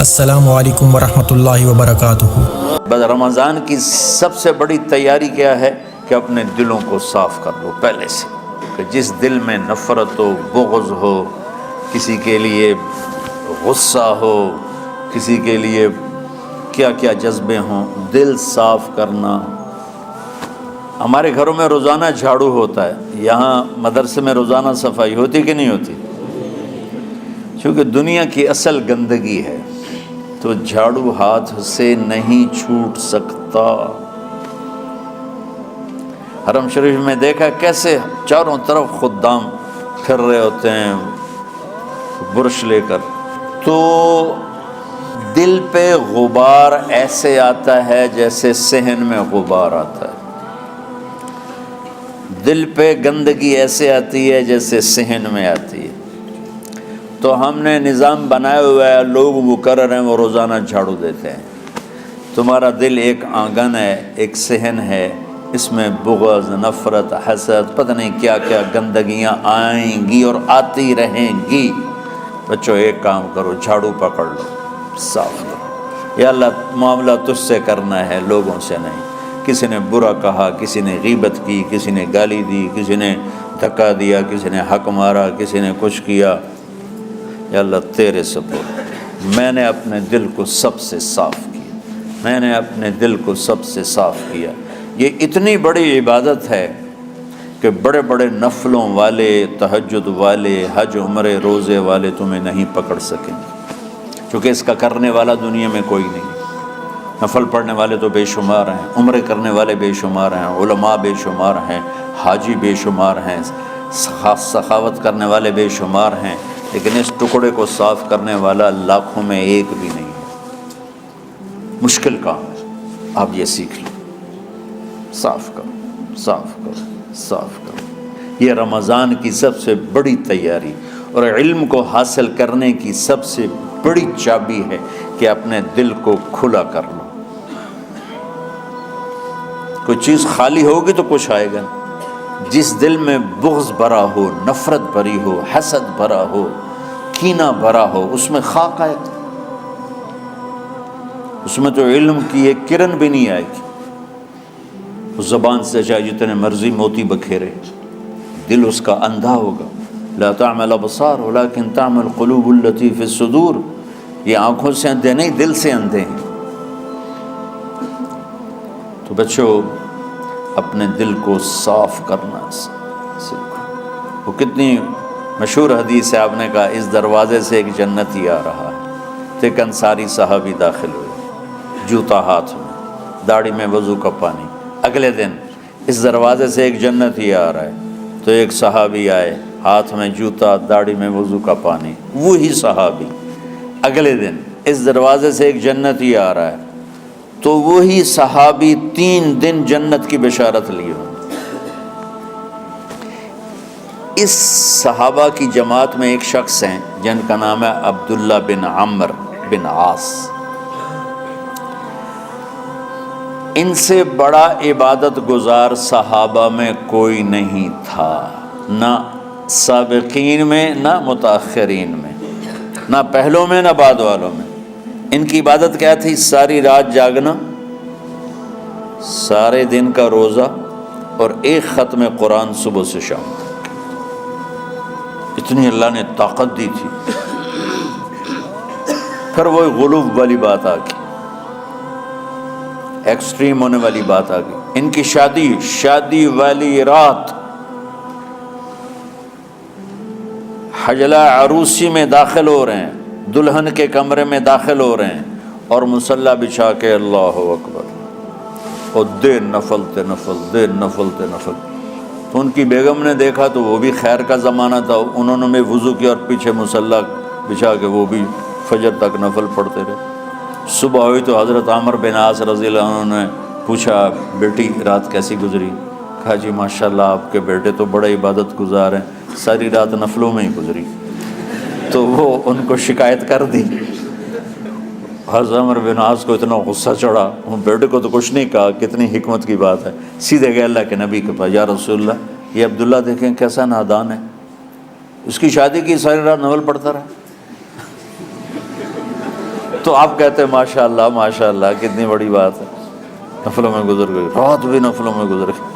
السلام علیکم ورحمۃ اللہ وبرکاتہ۔ بس رمضان کی سب سے بڑی تیاری کیا ہے کہ اپنے دلوں کو صاف کر لو پہلے سے، کہ جس دل میں نفرت ہو، بغض ہو، کسی کے لیے غصہ ہو، کسی کے لیے کیا کیا جذبے ہوں، دل صاف کرنا۔ ہمارے گھروں میں روزانہ جھاڑو ہوتا ہے، یہاں مدرسے میں روزانہ صفائی ہوتی کہ نہیں ہوتی؟ چونکہ دنیا کی اصل گندگی ہے تو جھاڑو ہاتھ سے نہیں چھوٹ سکتا۔ حرم شریف میں دیکھا کیسے چاروں طرف خدام پھر رہے ہوتے ہیں برش لے کر، تو دل پہ غبار ایسے آتا ہے جیسے صحن میں غبار آتا ہے، دل پہ گندگی ایسے آتی ہے جیسے صحن میں آتی ہے۔ تو ہم نے نظام بنایا ہوا ہے، لوگ مقرر ہیں وہ روزانہ جھاڑو دیتے ہیں۔ تمہارا دل ایک آنگن ہے، ایک صحن ہے، اس میں بغض، نفرت، حسد، پتہ نہیں کیا کیا گندگیاں آئیں گی اور آتی رہیں گی۔ بچوں ایک کام کرو، جھاڑو پکڑ لو، صاف کرو۔ یا اللہ معاملہ تجھ سے کرنا ہے، لوگوں سے نہیں۔ کسی نے برا کہا، کسی نے غیبت کی، کسی نے گالی دی، کسی نے دھکا دیا، کسی نے حق مارا، کسی نے کچھ کیا، یا اللہ تیرے سپرد میں نے اپنے دل کو سب سے صاف کیا، میں نے اپنے دل کو سب سے صاف کیا۔ یہ اتنی بڑی عبادت ہے کہ بڑے بڑے نفلوں والے، تہجد والے، حج عمرے روزے والے تمہیں نہیں پکڑ سکیں گے، چونکہ اس کا کرنے والا دنیا میں کوئی نہیں۔ نفل پڑھنے والے تو بے شمار ہیں، عمرے کرنے والے بے شمار ہیں، علماء بے شمار ہیں، حاجی بے شمار ہیں، سخاوت کرنے والے بے شمار ہیں، لیکن اس ٹکڑے کو صاف کرنے والا لاکھوں میں ایک بھی نہیں ہے۔ مشکل کام ہے، آپ یہ سیکھ لیں، صاف کرو، صاف کرو، صاف کرو۔ یہ رمضان کی سب سے بڑی تیاری اور علم کو حاصل کرنے کی سب سے بڑی چابی ہے کہ اپنے دل کو کھلا کر لو۔ کوئی چیز خالی ہوگی تو کچھ آئے گا۔ جس دل میں بغض بھرا ہو، نفرت بھری ہو، حسد بھرا ہو، کینہ بھرا ہو، اس میں خاک آئے گا، اس میں تو علم کی ایک کرن بھی نہیں آئے گی۔ اس زبان سے چاہے جتنے مرضی موتی بکھیرے، دل اس کا اندھا ہوگا۔ لا تعمى الابصار ولكن تعمى القلوب التي في الصدور۔ یہ آنکھوں سے اندھے نہیں، دل سے اندھے ہیں۔ تو بچوں اپنے دل کو صاف کرنا سیکھو۔ وہ کتنی مشہور حدیث ہے، آپ نے کہا اس دروازے سے ایک جنتی آ رہا ہے، تو ایک انصاری صحابی داخل ہوئے، جوتا ہاتھ میں، داڑھی میں وضو کا پانی۔ اگلے دن اس دروازے سے ایک جنتی آ رہا ہے، تو ایک صحابی آئے، ہاتھ میں جوتا، داڑھی میں وضو کا پانی۔ وہی صحابی اگلے دن اس دروازے سے ایک جنتی آ رہا ہے، تو وہی صحابی 3 دن جنت کی بشارت لیے ہوں۔ اس صحابہ کی جماعت میں ایک شخص ہیں جن کا نام ہے عبداللہ بن عمرو بن عاص۔ ان سے بڑا عبادت گزار صحابہ میں کوئی نہیں تھا، نہ سابقین میں نہ متاخرین میں، نہ پہلوں میں نہ بعد والوں میں۔ ان کی عبادت کیا تھی؟ ساری رات جاگنا، سارے دن کا روزہ، اور ایک ختم قرآن صبح سے شام تک۔ اتنی اللہ نے طاقت دی تھی۔ پھر وہ غلوب والی بات آ گئی، ایکسٹریم ہونے والی بات آ گئی۔ ان کی شادی والی رات حجلہ عروسی میں داخل ہو رہے ہیں، دلہن کے کمرے میں داخل ہو رہے ہیں، اور مصلی بچھا کے اللہ اکبر، اور دیر نفل تے نفل، دیر نفل تے نفل۔ تو ان کی بیگم نے دیکھا تو وہ بھی خیر کا زمانہ تھا، انہوں نے بھی وضو کیا اور پیچھے مصلی بچھا کے وہ بھی فجر تک نفل پڑھتے رہے۔ صبح ہوئی تو حضرت عمرو بن عاص رضی اللہ عنہ نے پوچھا، بیٹی رات کیسی گزری؟ کہا جی ماشاءاللہ آپ کے بیٹے تو بڑے عبادت گزار ہیں، ساری رات نفلوں میں ہی گزری۔ تو وہ ان کو شکایت کر دی۔ حضرت عمرو بن عاص کو اتنا غصہ چڑھا، ان بیٹے کو تو کچھ نہیں کہا، کتنی حکمت کی بات ہے۔ سیدھے گئے اللہ کے نبی کے پاس، یا رسول اللہ یہ عبداللہ دیکھیں کیسا نادان ہے، اس کی شادی کی ساری رات نفل پڑھتا رہا۔ تو آپ کہتے ہیں ماشاء اللہ کتنی بڑی بات ہے، نفلوں میں گزر گئی، رات بھی نفلوں میں گزر گئی۔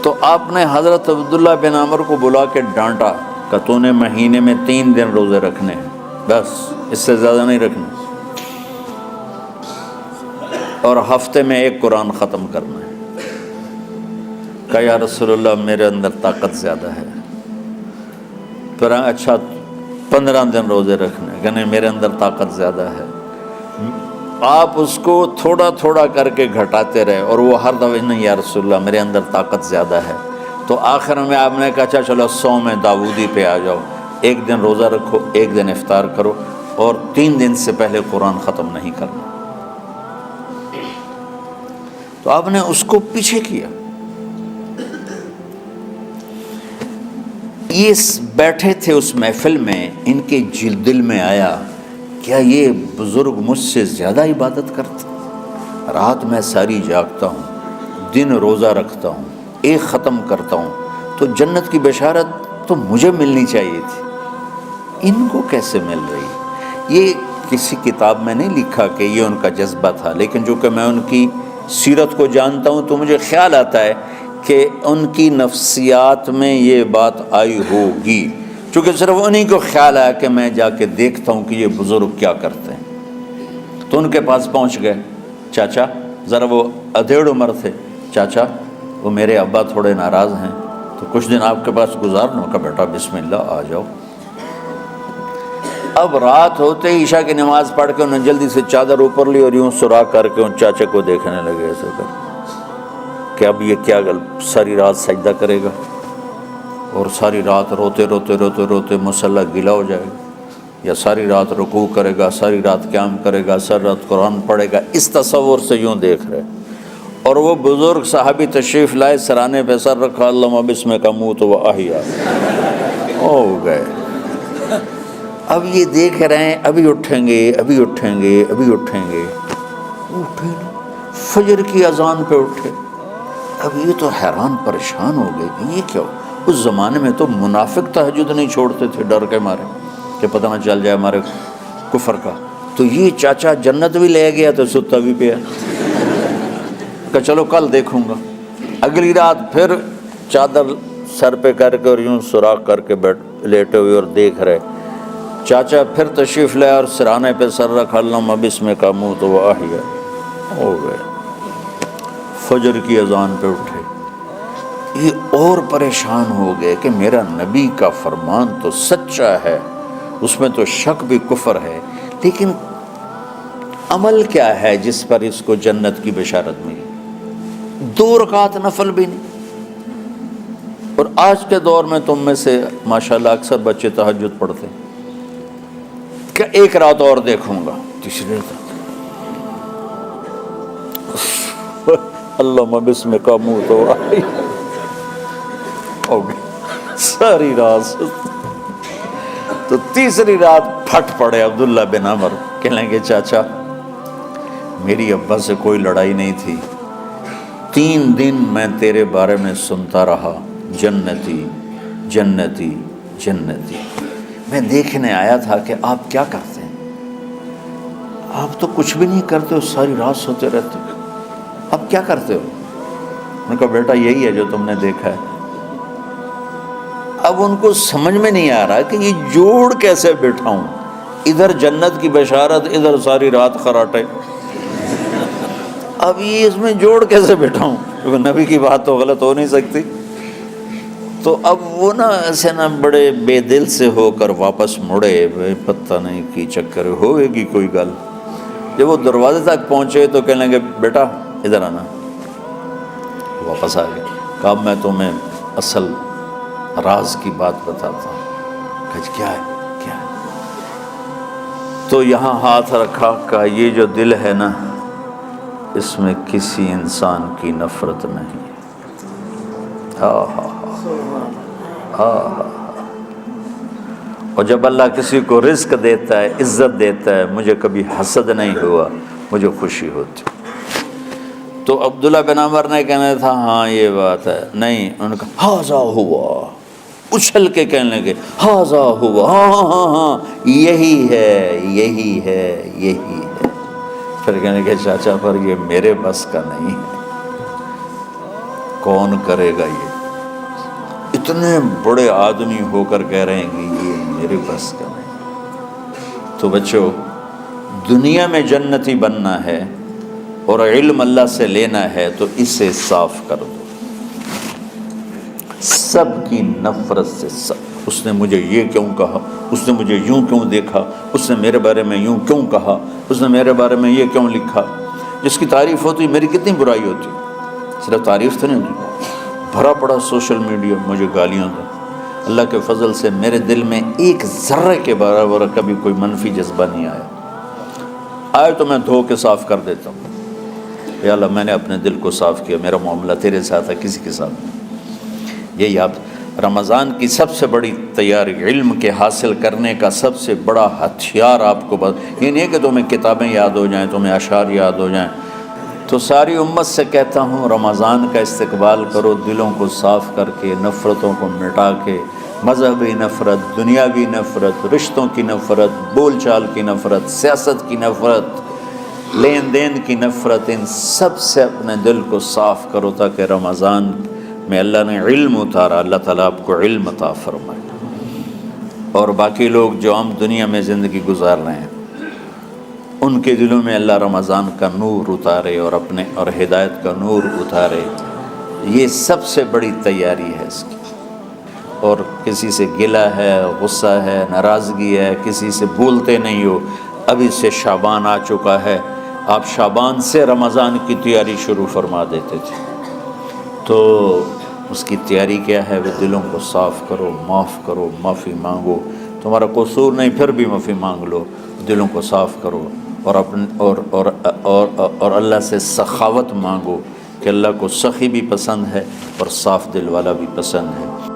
تو آپ نے حضرت عبداللہ بن عمر کو بلا کے ڈانٹا کہ تو نے مہینے میں 3 دن روزے رکھنے ہیں، بس اس سے زیادہ نہیں رکھنے، اور ہفتے میں 1 قرآن ختم کرنا ہے۔ کہا یا رسول اللہ میرے اندر طاقت زیادہ ہے۔ پھر اچھا 15 دن روزے رکھنے، کہ نہیں میرے اندر طاقت زیادہ ہے۔ آپ اس کو تھوڑا تھوڑا کر کے گھٹاتے رہے، اور وہ ہر دفعہ نہیں یا رسول اللہ میرے اندر طاقت زیادہ ہے۔ تو آخر میں آپ نے کہا اچھا چلو 100 میں داؤدی پہ آ جاؤ، 1 دن روزہ رکھو، 1 دن افطار کرو، اور 3 دن سے پہلے قرآن ختم نہیں کرنا۔ تو آپ نے اس کو پیچھے کیا۔ یہ بیٹھے تھے اس محفل میں، ان کے دل میں آیا کیا یہ بزرگ مجھ سے زیادہ عبادت کرتے؟ رات میں ساری جاگتا ہوں، دن روزہ رکھتا ہوں، 1 ختم کرتا ہوں، تو جنت کی بشارت تو مجھے ملنی چاہیے تھی، ان کو کیسے مل رہی؟ یہ کسی کتاب میں نہیں لکھا کہ یہ ان کا جذبہ تھا، لیکن جو کہ میں ان کی سیرت کو جانتا ہوں تو مجھے خیال آتا ہے کہ ان کی نفسیات میں یہ بات آئی ہوگی، چونکہ صرف انہی کو خیال آیا کہ میں جا کے دیکھتا ہوں کہ یہ بزرگ کیا کرتے ہیں۔ تو ان کے پاس پہنچ گئے، چاچا، ذرا وہ ادھیڑ عمر تھے، چاچا وہ میرے ابا تھوڑے ناراض ہیں، تو کچھ دن آپ کے پاس گزارنا کا بیٹا، بسم اللہ آ جاؤ۔ اب رات ہوتے ہی عشاء کی نماز پڑھ کے انہوں نے جلدی سے چادر اوپر لی اور یوں سراغ کر کے ان چاچے کو دیکھنے لگے ایسے کر کہ اب یہ کیا ساری رات سجدہ کرے گا، اور ساری رات روتے روتے روتے روتے مصلی گیلا ہو جائے گا، یا ساری رات رکوع کرے گا، ساری رات قیام کرے گا، ساری رات قرآن پڑھے گا، اس تصور سے یوں دیکھ رہے۔ اور وہ بزرگ صحابی تشریف لائے، سرانے پہ سر رکھا، اللہم بسمک اموت و احیا، ہو گئے۔ اب یہ دیکھ رہے ہیں ابھی اٹھیں گے، ابھی اٹھیں گے، ابھی اٹھیں گے، اٹھے نا، فجر کی اذان پہ اٹھے۔ اب یہ تو حیران پریشان ہو گئے کہ یہ کیا ہو؟ اس زمانے میں تو منافق تہجد نہیں چھوڑتے تھے ڈر کے مارے کہ پتہ نہ چل جائے ہمارے کفر کا، تو یہ چاچا جنت بھی لے گیا تو ستا بھی پیا کہ چلو کل دیکھوں گا۔ اگلی رات پھر چادر سر پہ کر کے اور یوں سوراخ کر کے لیٹے ہوئے اور دیکھ رہے۔ چاچا پھر تشریف لائے اور سرانے پہ سر رکھا، اللہم بسمک اموت و احیا، ہو گئے۔ فجر کی اذان پہ اٹھے، یہ اور پریشان ہو گئے کہ میرا نبی کا فرمان تو سچا ہے، اس میں تو شک بھی کفر ہے، لیکن عمل کیا ہے جس پر اس کو جنت کی بشارت ملی؟ 2 رکعت نفل بھی نہیں۔ اور آج کے دور میں تم میں سے ماشاءاللہ اکثر بچے تہجد پڑھتے ہیں کہ 1 رات اور دیکھوں گا، تیسری رات اللہم بسمک اموت و احیا، ہو گئی ساری رات۔ تو تیسری رات پھٹ پڑے عبداللہ بن عمر، کہنے لگے چاچا میری ابا سے کوئی لڑائی نہیں تھی، 3 دن میں تیرے بارے میں سنتا رہا، جنتی جنتی جنتی۔ میں دیکھنے آیا تھا کہ آپ کیا کرتے ہیں، آپ تو کچھ بھی نہیں کرتے ہو، ساری رات سوتے رہتے ہو، آپ کیا کرتے ہو؟ میں نے کہا بیٹا یہی ہے جو تم نے دیکھا ہے۔ اب ان کو سمجھ میں نہیں آ رہا کہ یہ جوڑ کیسے بٹھاؤں، ادھر جنت کی بشارت، ادھر ساری رات خراٹے، اب یہ اس میں جوڑ کیسے بٹھاؤں، کیونکہ نبی کی بات تو غلط ہو نہیں سکتی۔ تو اب وہ نا ایسے نا بڑے بے دل سے ہو کر واپس مڑے، پتہ نہیں کی چکر ہوئے گی کوئی گل۔ جب وہ دروازے تک پہنچے تو کہنے لگے بیٹا ادھر آنا، واپس آ گئے۔ کہا میں تمہیں اصل راز کی بات بتاتا ہوں۔ کہا کیا ہے کیا ہے؟ تو یہاں ہاتھ رکھا، کہا یہ جو دل ہے نا اس میں کسی انسان کی نفرت نہیں۔ اور جب اللہ کسی کو رزق دیتا ہے، عزت دیتا ہے، مجھے کبھی حسد نہیں ہوا، مجھے خوشی ہوتی۔ تو عبداللہ بن عمر نے کہنا تھا ہاں یہ بات ہے، نہیں، انہوں نے کہا ہاذا ہوا، اچھل کے کہنے لگے ہاذا ہوا، ہاں یہی ہے یہی ہے یہی ہے۔ پھر کہنے لگے چاچا پر یہ میرے بس کا نہیں ہے، کون کرے گا یہ؟ اتنے بڑے آدمی ہو کر کہہ رہے ہیں کہ یہ میرے بس کا نہیں۔ تو بچوں، دنیا میں جنتی بننا ہے اور علم اللہ سے لینا ہے تو اسے صاف کر دو، سب کی نفرت سے۔ سب، اس نے مجھے یہ کیوں کہا، اس نے مجھے یوں کیوں دیکھا، اس نے میرے بارے میں یوں کیوں کہا، اس نے میرے بارے میں یہ کیوں لکھا۔ جس کی تعریف ہوتی میری کتنی برائی ہوتی، صرف تعریف تو نہیں ہوتی، بھرا پڑا سوشل میڈیا مجھے گالیاں دو۔ اللہ کے فضل سے میرے دل میں ایک ذرے کے برابر کبھی کوئی منفی جذبہ نہیں آیا، آئے تو میں دھو کے صاف کر دیتا ہوں۔ یا اللہ میں نے اپنے دل کو صاف کیا، میرا معاملہ تیرے ساتھ ہے، کسی کے ساتھ نہیں۔ یہی آپ رمضان کی سب سے بڑی تیاری، علم کے حاصل کرنے کا سب سے بڑا ہتھیار آپ کو یہ نہیں ہے کہ تمہیں کتابیں یاد ہو جائیں، تمہیں اشعار یاد ہو جائیں۔ تو ساری امت سے کہتا ہوں رمضان کا استقبال کرو، دلوں کو صاف کر کے، نفرتوں کو مٹا کے، مذہبی نفرت، دنیاوی نفرت، رشتوں کی نفرت، بول چال کی نفرت، سیاست کی نفرت، لین دین کی نفرت، ان سب سے اپنے دل کو صاف کرو تاکہ رمضان میں اللہ نے علم اتارا، اللہ تعالیٰ آپ کو علم عطا فرمائے، اور باقی لوگ جو عام دنیا میں زندگی گزار رہے ہیں ان کے دلوں میں اللہ رمضان کا نور اتارے اور اپنے اور ہدایت کا نور اتارے۔ یہ سب سے بڑی تیاری ہے اس کی۔ اور کسی سے گلہ ہے، غصہ ہے، ناراضگی ہے، کسی سے بولتے نہیں ہو، ابھی سے شعبان آ چکا ہے، آپ شعبان سے رمضان کی تیاری شروع فرما دیتے تھے۔ تو اس کی تیاری کیا ہے؟ وہ دلوں کو صاف کرو، معاف کرو، معافی مانگو، تمہارا قصور نہیں پھر بھی معافی مانگ لو، دلوں کو صاف کرو، اور اپنے اور اللہ سے سخاوت مانگو کہ اللہ کو سخی بھی پسند ہے اور صاف دل والا بھی پسند ہے۔